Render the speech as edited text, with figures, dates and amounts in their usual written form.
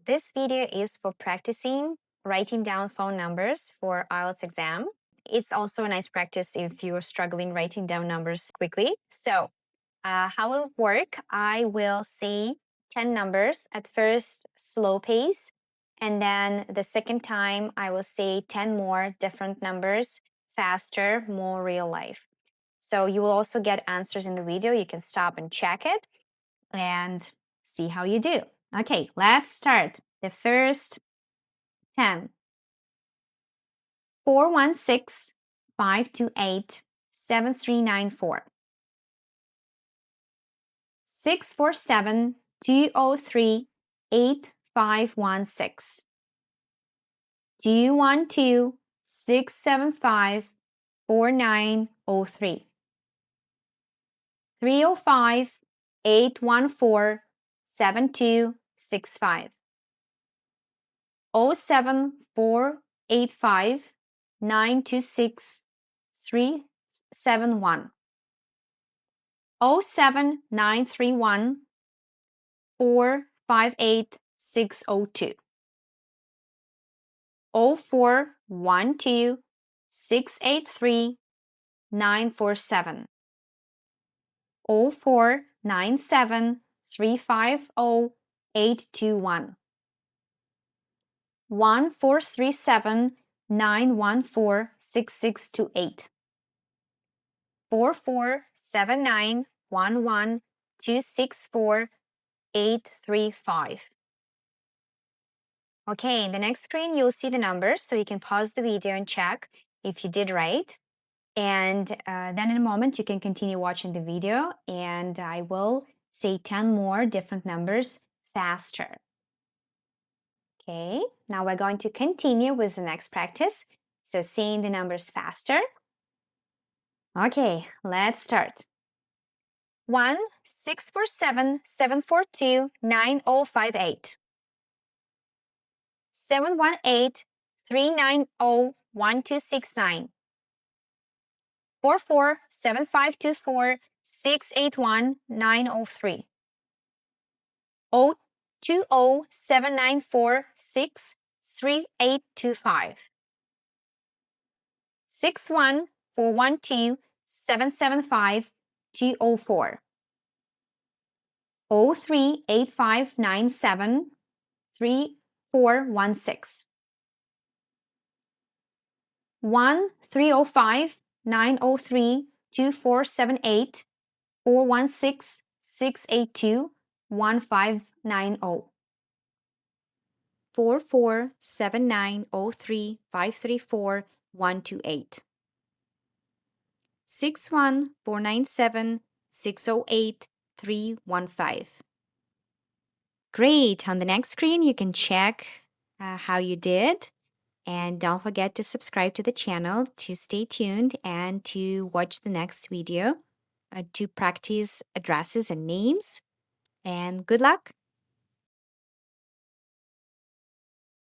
this video is for practicing writing down phone numbers for IELTS exam. It's also a nice practice if you're struggling writing down numbers quickly. So, how will it work? I will say 10 numbers at first, slow pace, and then the second time I will say 10 more different numbers, faster, more real life. So you will also get answers in the video. You can stop and check it and see how you do. Okay, let's start. The first 10. 416 528 7394. 647 203 8516. 212 675 4903. 305 814 7265. 07485 926 371. 07931 458 602. 0412 683 947. 0497 350 821. 1437 914 6628. 4479 11 264 835. Okay, in the next screen, you'll see the numbers, so you can pause the video and check if you did right. And then in a moment, you can continue watching the video, and I will say 10 more different numbers faster. Okay, now we're going to continue with the next practice. So saying the numbers faster. Okay, let's start. 1 647 742 9058. 718 390 1269. 44 7524 681 903. 020 794 3825. 61 412 775 204. 03 8597 3416. 1305 903 2478 416 682 1590. 447903 534 128. 61 497 608 315. Great. On the next screen, you can check how you did. And don't forget to subscribe to the channel to stay tuned and to watch the next video to practice addresses and names. And good luck!